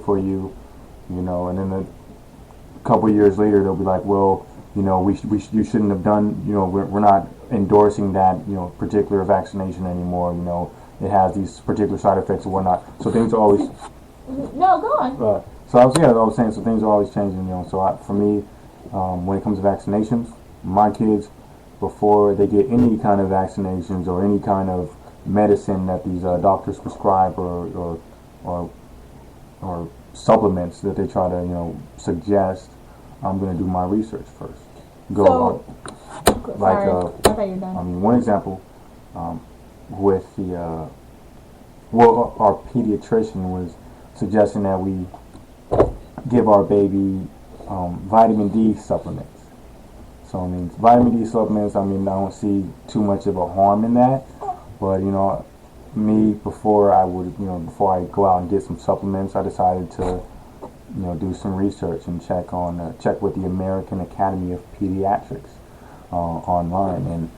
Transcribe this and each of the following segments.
for you, and then a couple of years later they'll be like, well, you shouldn't have done, we're not endorsing that, particular vaccination anymore, it has these particular side effects or whatnot. So things are always... No, go on. So I was saying, so things are always changing, so for me, when it comes to vaccinations, my kids, before they get any kind of vaccinations or any kind of medicine that these doctors prescribe or supplements that they try to, suggest, I'm going to do my research first. Sorry, I thought you were done. One example, with the, our pediatrician was suggesting that we give our baby vitamin D supplements. So, vitamin D supplements, I don't see too much of a harm in that. But, me, before I go out and get some supplements, I decided to, do some research and check with the American Academy of Pediatrics online. And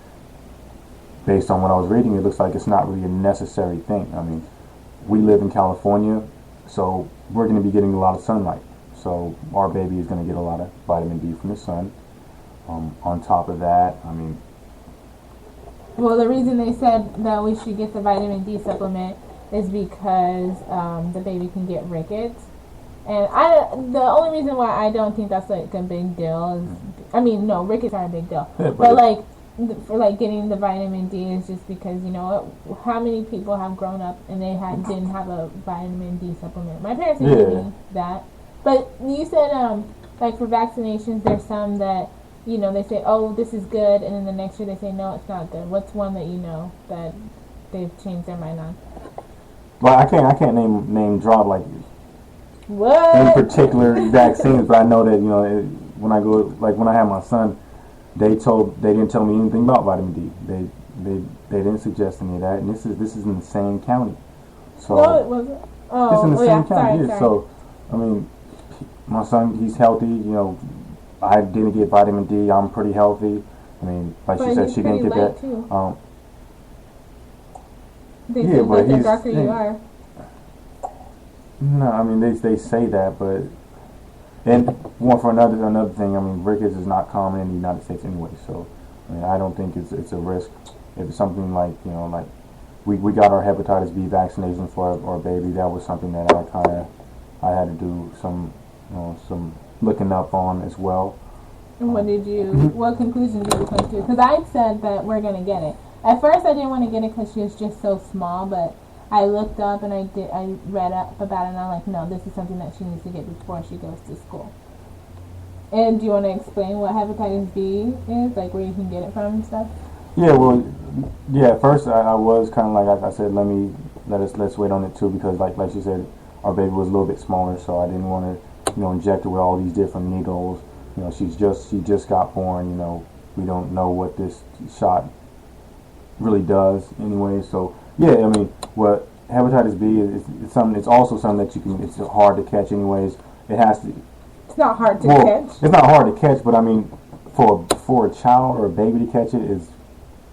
based on what I was reading, it looks like it's not really a necessary thing. We live in California, so we're going to be getting a lot of sunlight. So our baby is going to get a lot of vitamin D from the sun. On top of that, well, the reason they said that we should get the vitamin D supplement is because the baby can get rickets. And the only reason why I don't think that's like a big deal is, no, rickets are a big deal. Yeah, but for getting the vitamin D is just because, how many people have grown up and they didn't have a vitamin D supplement? My parents didn't give me that. But you said, for vaccinations, there's some that, they say, oh, this is good, and then the next year they say, no, it's not good. What's one that you know that they've changed their mind on? Well, I can't name drop what? any particular vaccines, but I know that, when I had my son, they didn't tell me anything about vitamin D. They didn't suggest any of that, and this is in the same county. So no, it wasn't. Oh, it's in the same county. Sorry. So, my son, he's healthy. I didn't get vitamin D. I'm pretty healthy. Like she said, she didn't get that. They say that the darker you are. No, they say that, but and one for another thing. Rickets is not common in the United States anyway, so I don't think it's a risk. If it's something like we got our hepatitis B vaccination for our baby, that was something that I had to do some looking up on as well. And what conclusion did you come to? Because I said that we're gonna get it. At first, I didn't want to get it because she was just so small, but I looked up and I read up about it, and I'm like, no, this is something that she needs to get before she goes to school. And do you want to explain what hepatitis B is, where you can get it from and stuff? Yeah, at first I was kind of like I said, let's wait on it too, because like she said, our baby was a little bit smaller, so I didn't want to inject her with all these different needles. She just got born. We don't know what this shot really does anyway. So what hepatitis B is, it's something. It's also something that it's hard to catch anyways. It has to. It's not hard to catch. It's not hard to catch, but for a child or a baby to catch it is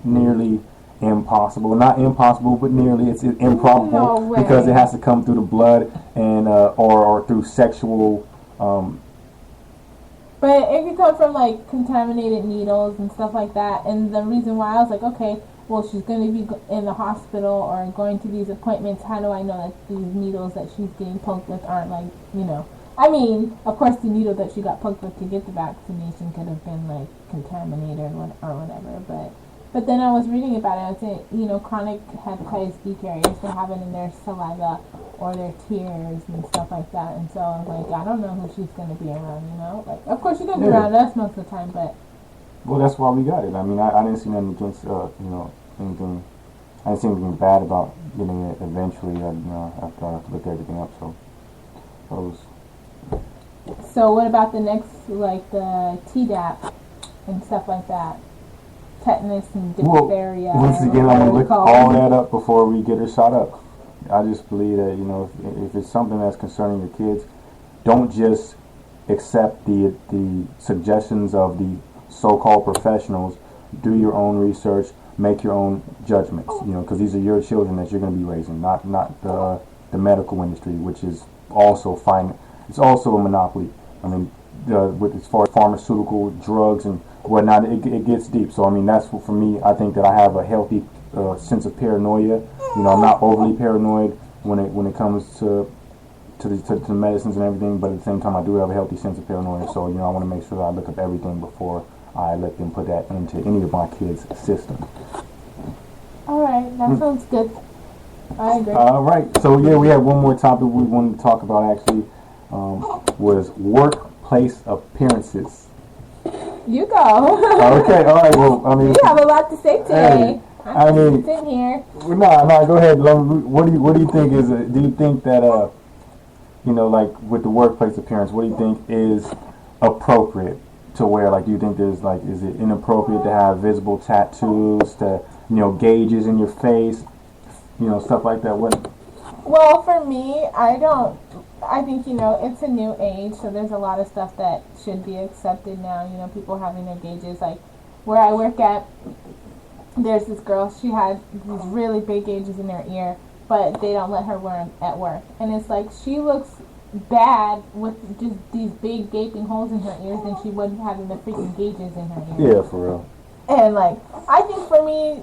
nearly impossible. Not impossible, but nearly. It's improbable because it has to come through the blood and or through sexual. But it could come from contaminated needles and stuff like that. And the reason why I was like, okay, well, she's going to be in the hospital or going to these appointments. How do I know that these needles that she's getting poked with aren't of course, the needle that she got poked with to get the vaccination could have been contaminated or whatever. But then I was reading about it. I was saying, chronic hepatitis B carriers, they have it in their saliva or their tears and stuff like that. And so I was like, I don't know who she's going to be around, of course she's going to be around us most of the time, but... Well, that's why we got it. I didn't see nothing against, anything... I didn't see anything bad about getting it eventually, after I looked everything up, so... So what about the next, the Tdap and stuff like that? Tetanus and diphtheria. Well, once again, I'm going to look all that up before we get her shot up. I just believe that, if it's something that's concerning your kids, don't just accept the suggestions of the so-called professionals. Do your own research, make your own judgments, because these are your children that you're going to be raising, not the medical industry, which is also it's also a monopoly. I mean, with as far as pharmaceutical drugs and whatnot, it gets deep. So I mean, that's for me. I think that I have a healthy sense of paranoia. I'm not overly paranoid when it comes to the medicines and everything, but at the same time, I do have a healthy sense of paranoia. So I want to make sure that I look up everything before I let them put that into any of my kids' system. All right, that sounds good. I agree. All right, so yeah, we have one more topic we wanted to talk about actually, was workplace appearances. You go. Okay, all right. Well, I mean, you have a lot to say today. I mean, sitting here. No, go ahead. What do you think is? Do you think that like with the workplace appearance, what do you think is appropriate to wear? Like, do you think there's is it inappropriate to have visible tattoos, to gauges in your face, stuff like that? What? Well, for me, I think, it's a new age, so there's a lot of stuff that should be accepted now. People having their gauges. Like, where I work at, there's this girl, she had these really big gauges in her ear, but they don't let her wear them at work. And it's like, she looks bad with just these big gaping holes in her ears than she would having the freaking gauges in her ears. Yeah, for real. And, I think for me,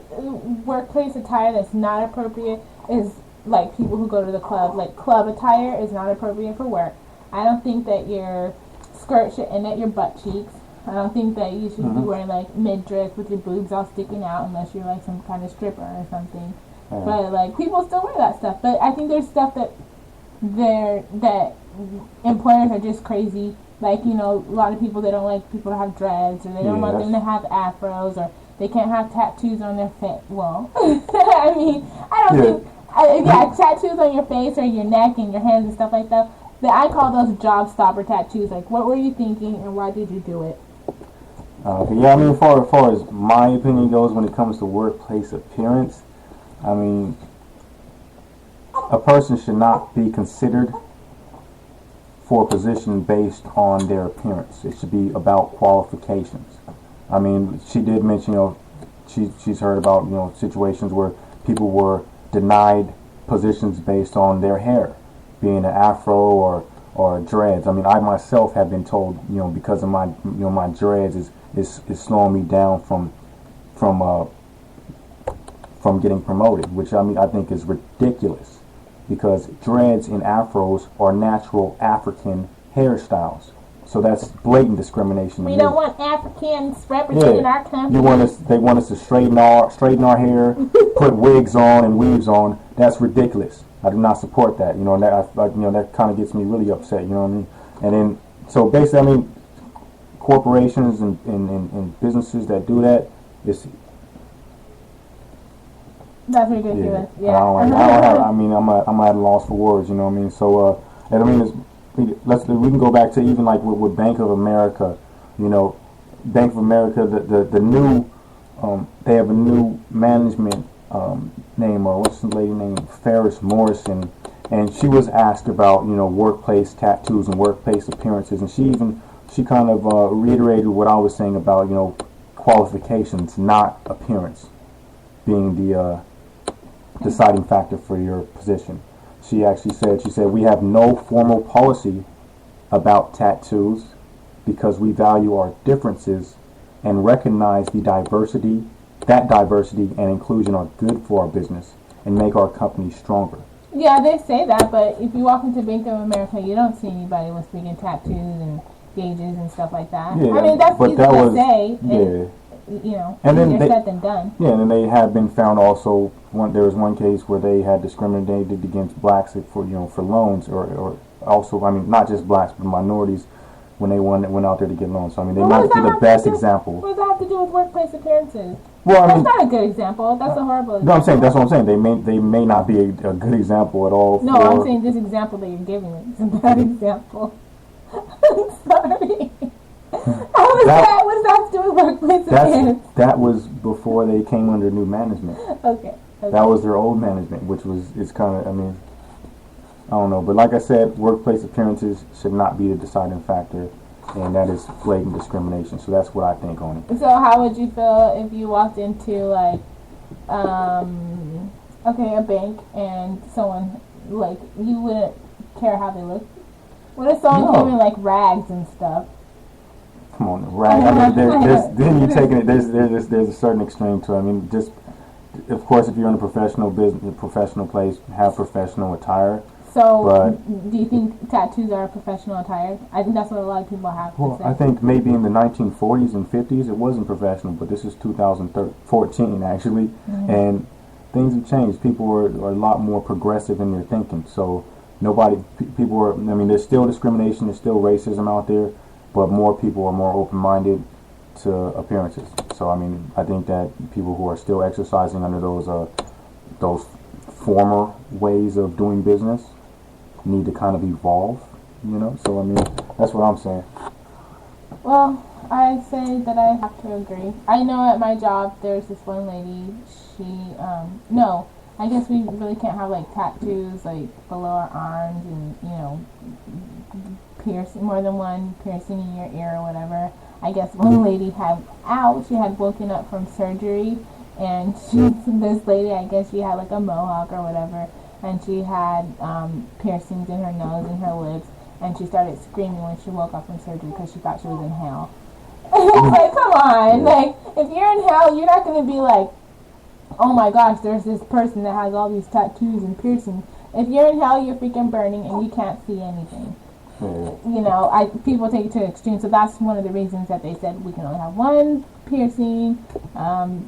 workplace attire that's not appropriate is like people who go to the club. Like, club attire is not appropriate for work. I don't think that your skirt should end at your butt cheeks. I don't think that you should be wearing mid-dress with your boobs all sticking out unless you're some kind of stripper or something. But people still wear that stuff. But I think there's stuff that employers are just crazy. A lot of people, they don't like people to have dreads, or they don't want them to have afros, or they can't have tattoos on their face. Well, I mean, I don't think. Tattoos on your face or your neck and your hands and stuff like that. I call those job stopper tattoos. What were you thinking and why did you do it? Yeah, I mean, as far as my opinion goes when it comes to workplace appearance, I mean, a person should not be considered for a position based on their appearance. It should be about qualifications. I mean, she did mention, she's heard about, situations where people were denied positions based on their hair, being an afro or dreads. I mean, I myself have been told, because of my my dreads is slowing me down from getting promoted, which I think is ridiculous, because dreads and afros are natural African hairstyles. So that's blatant discrimination. We don't want Africans representing our company. They want us to straighten our hair, put wigs on and weaves on. That's ridiculous. I do not support that. And that kind of gets me really upset. You know what I mean? And then, so basically, I mean, corporations and businesses that do that, that's ridiculous. Yeah. I'm at a loss for words. You know what I mean? So, and I mean, we can go back to even with Bank of America. Bank of America, the new they have a new management name, or what's the lady name, Ferris Morrison, and she was asked about workplace tattoos and workplace appearances, and she kind of reiterated what I was saying about qualifications, not appearance, being the deciding factor for your position. She actually said, we have no formal policy about tattoos because we value our differences and recognize that diversity and inclusion are good for our business and make our company stronger. Yeah, they say that, but if you walk into Bank of America, you don't see anybody with freaking tattoos and gauges and stuff like that. Yeah, I mean, that's easy to say. Yeah. And then easier said than done. Yeah, and then they have been found also. There was one case where they had discriminated against blacks for loans, or also, I mean, not just blacks but minorities when they went out there to get loans. So I mean, they might be the best example. What does that have to do with workplace appearances? Well, that's not a good example. That's a horrible example. No, I'm saying that's what I'm saying. They may not be a good example at all. No, I'm saying this example that you're giving me is a bad example. I'm sorry. What does that have to do with workplace appearance? That was before they came under new management. Okay. That was their old management, which is kind of, I mean, I don't know. But like I said, workplace appearances should not be the deciding factor, and that is blatant discrimination. So that's what I think on it. So how would you feel if you walked into a bank and someone, you wouldn't care how they look? What if someone came in like rags and stuff? Come on, rag. I mean, then you're taking it. There's a certain extreme to it. I mean, just of course, if you're in a professional business, professional place, have professional attire. So, but do you think tattoos are professional attire? I think that's what a lot of people have to say. I think maybe in the 1940s and 50s it wasn't professional, but this is 2014 actually, and things have changed. People are a lot more progressive in their thinking. So people are. I mean, there's still discrimination, there's still racism out there, but more people are more open-minded to appearances. So I mean, I think that people who are still exercising under those former ways of doing business need to kind of evolve, you know. So I mean, that's what I'm saying. Well, I say that I have to agree. I know at my job there's this one lady. No, I guess we really can't have like tattoos like below our arms and piercing, more than one piercing in your ear or whatever. I guess one lady she had woken up from surgery, and this lady, I guess she had like a mohawk or whatever, and she had piercings in her nose and her lips, and she started screaming when she woke up from surgery because she thought she was in hell. It's like, come on, like if you're in hell, you're not going to be like, oh my gosh, there's this person that has all these tattoos and piercings. If you're in hell, you're freaking burning and you can't see anything. You know, people take it to the extreme, so that's one of the reasons that they said we can only have one piercing.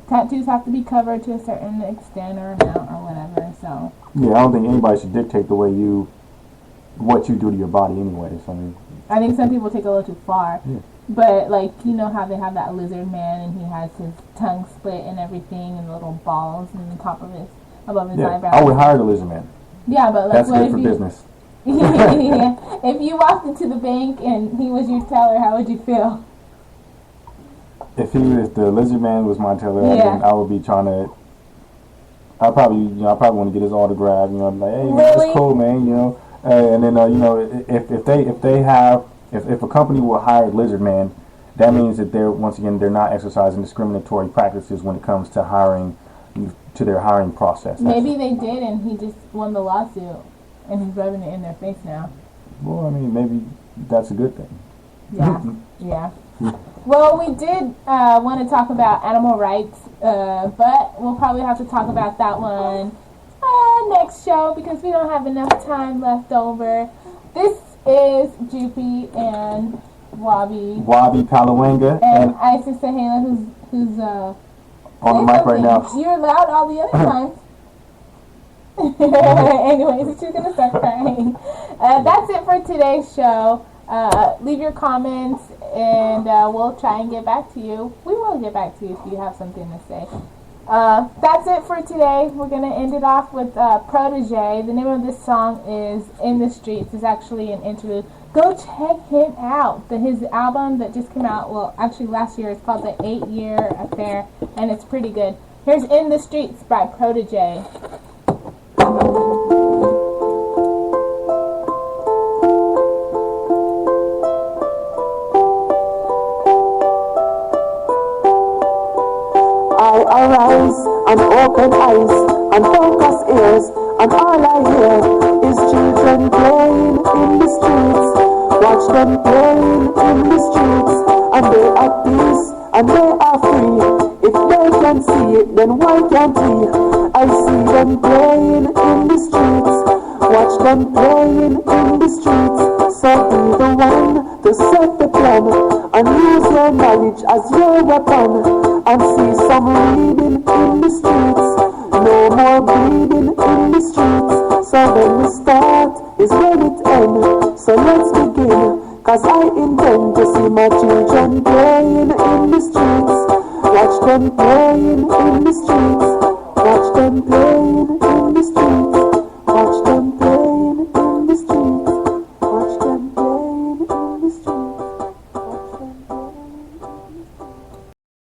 Tattoos have to be covered to a certain extent or amount or whatever. So yeah, I don't think anybody should dictate the way what you do to your body, anyways. I think some people take it a little too far. Yeah. But like, you know how they have that lizard man and he has his tongue split and everything and little balls on the top of above his eyebrows. I would hire the lizard man. Yeah, but like, that's good for business. If you walked into the bank and he was your teller, how would you feel? If the lizard man was my teller, then I would be trying to. I probably want to get his autograph. You know, I'm like, hey, man, that's cool, man. You know, and then if a company will hire a lizard man, that means that they're not exercising discriminatory practices when it comes to their hiring process. Maybe they did, and he just won the lawsuit. And he's rubbing it in their face now. Well, I mean, maybe that's a good thing. Yeah. Well, we did want to talk about animal rights, but we'll probably have to talk about that one next show because we don't have enough time left over. This is Jupi and Wabi Palawanga. And Isis Sahela, who's on the mic right now. You're loud all the other times. Anyways, she's gonna start crying. That's it for today's show. Leave your comments and we'll try and get back to you. We will get back to you if you have something to say. That's it for today. We're gonna end it off with Protege. The name of this song is In the Streets. It's actually an interlude. Go check him out. His album that just came out, well, actually last year, it's called The 8-Year Affair, and it's pretty good. Here's In the Streets by Protege. I arise and open eyes and focus ears, and all I hear is children playing in the streets. Watch them playing in the streets, and they are peace and they are free. If they can see it, then why can't we? I see them playing in the streets. Watch them playing in the streets. So be the one to set the plan and use your knowledge as your weapon. And see some reading in the streets. No more bleeding in the streets. So when we start is when it ends. So let's begin, cause I intend to see my children playing in the streets. Watch them playing in the streets.